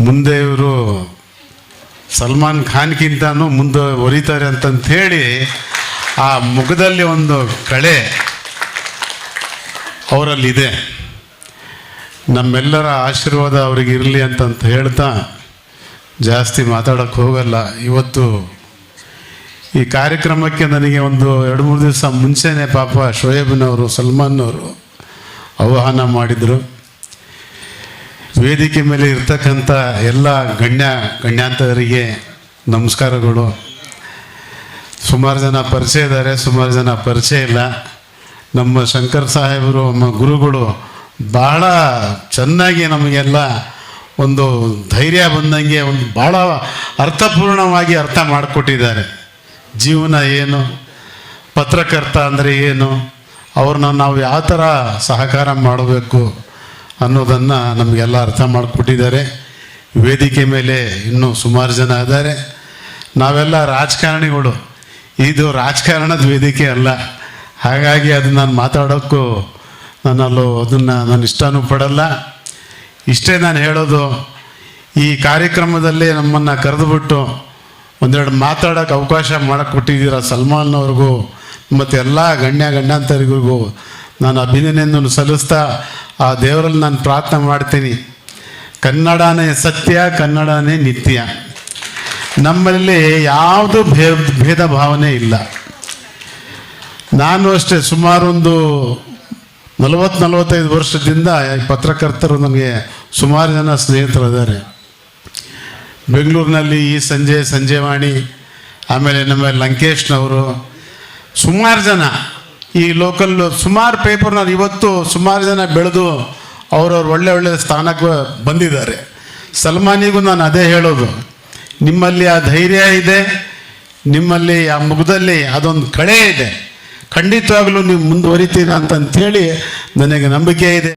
ಮುಂದೆ ಇವರು ಸಲ್ಮಾನ್ ಖಾನ್ಗಿಂತನೂ ಮುಂದುವರಿತಾರೆ ಅಂತಂಥೇಳಿ ಆ ಮುಖದಲ್ಲಿ ಒಂದು ಕಳೆ ಅವರಲ್ಲಿದೆ. ನಮ್ಮೆಲ್ಲರ ಆಶೀರ್ವಾದ ಅವ್ರಿಗೆ ಇರಲಿ ಅಂತಂತ ಹೇಳ್ತಾ ಜಾಸ್ತಿ ಮಾತಾಡೋಕ್ಕೆ ಹೋಗಲ್ಲ. ಇವತ್ತು ಈ ಕಾರ್ಯಕ್ರಮಕ್ಕೆ ನನಗೆ ಒಂದು 2-3 ದಿವಸ ಮುಂಚೆನೇ ಪಾಪ ಶೋಯಬ್ನವರು ಸಲ್ಮಾನ್ನವರು ಆಹ್ವಾನ ಮಾಡಿದರು. ವೇದಿಕೆ ಮೇಲೆ ಇರ್ತಕ್ಕಂಥ ಎಲ್ಲ ಗಣ್ಯಾಂತರಿಗೆ ನಮಸ್ಕಾರಗಳು. ಸುಮಾರು ಜನ ಪರಿಚಯ ಇದ್ದಾರೆ, ಸುಮಾರು ಜನ ಪರಿಚಯ ಇಲ್ಲ. ನಮ್ಮ ಶಂಕರ್ ಸಾಹೇಬರು, ನಮ್ಮ ಗುರುಗಳು ಭಾಳ ಚೆನ್ನಾಗಿ ನಮಗೆಲ್ಲ ಒಂದು ಧೈರ್ಯ ಬಂದಂಗೆ ಒಂದು ಭಾಳ ಅರ್ಥಪೂರ್ಣವಾಗಿ ಅರ್ಥ ಮಾಡಿಕೊಟ್ಟಿದ್ದಾರೆ. ಜೀವನ ಏನು, ಪತ್ರಕರ್ತ ಅಂದರೆ ಏನು, ಅವ್ರನ್ನ ನಾವು ಯಾವ ಥರ ಸಹಕಾರ ಮಾಡಬೇಕು ಅನ್ನೋದನ್ನು ನಮಗೆಲ್ಲ ಅರ್ಥ ಮಾಡಿಕೊಟ್ಟಿದ್ದಾರೆ. ವೇದಿಕೆ ಮೇಲೆ ಇನ್ನೂ ಸುಮಾರು ಜನ ಇದ್ದಾರೆ. ನಾವೆಲ್ಲ ರಾಜಕಾರಣಿಗಳು, ಇದು ರಾಜಕಾರಣದ ವೇದಿಕೆ ಅಲ್ಲ. ಹಾಗಾಗಿ ಅದನ್ನು ನಾನು ಮಾತಾಡೋಕ್ಕೂ ನಾನು ಇಷ್ಟನೂ ಪಡಲ್ಲ. ಇಷ್ಟೇ ನಾನು ಹೇಳೋದು, ಈ ಕಾರ್ಯಕ್ರಮದಲ್ಲಿ ನಮ್ಮನ್ನು ಕರೆದುಬಿಟ್ಟು ಒಂದೆರಡು ಮಾತಾಡೋಕ್ಕೆ ಅವಕಾಶ ಮಾಡಿಕೊಟ್ಟಿದ್ದೀರ ಸಲ್ಮಾನ್ ಅವ್ರಿಗೂ ಮತ್ತು ಎಲ್ಲ ಗಣ್ಯಾಂತರಿಗೂ ನಾನು ಅಭಿನಂದನೆಯನ್ನು ಸಲ್ಲಿಸ್ತಾ ಆ ದೇವರಲ್ಲಿ ನಾನು ಪ್ರಾರ್ಥನೆ ಮಾಡ್ತೀನಿ. ಕನ್ನಡನೇ ಸತ್ಯ, ಕನ್ನಡನೇ ನಿತ್ಯ. ನಮ್ಮಲ್ಲಿ ಯಾವುದು ಭೇದ ಭಾವನೆ ಇಲ್ಲ. ನಾನು ಅಷ್ಟೇ ಸುಮಾರು ಒಂದು 40-45 ವರ್ಷದಿಂದ ಪತ್ರಕರ್ತರು ನನಗೆ ಸುಮಾರು ಜನ ಸ್ನೇಹಿತರಿದ್ದಾರೆ. ಬೆಂಗಳೂರಿನಲ್ಲಿ ಈ ಸಂಜೆವಾಣಿ, ಆಮೇಲೆ ನಮ್ಮ ಲಂಕೇಶ್ನವರು, ಸುಮಾರು ಜನ ಈ ಲೋಕಲ್ ಸುಮಾರು ಪೇಪರ್ನವ್ರು ಇವತ್ತು ಸುಮಾರು ಜನ ಬೆಳೆದು ಅವ್ರವ್ರು ಒಳ್ಳೆ ಸ್ಥಾನಕ್ಕೆ ಬಂದಿದ್ದಾರೆ. ಸಲ್ಮಾನಿಗೂ ನಾನು ಅದೇ ಹೇಳೋದು, ನಿಮ್ಮಲ್ಲಿ ಆ ಧೈರ್ಯ ಇದೆ, ನಿಮ್ಮಲ್ಲಿ ಆ ಮುಖದಲ್ಲಿ ಅದೊಂದು ಕಳೆ ಇದೆ. ಖಂಡಿತವಾಗಲೂ ನೀವು ಮುಂದುವರಿತೀರ ಅಂತಂಥೇಳಿ ನನಗೆ ನಂಬಿಕೆ ಇದೆ.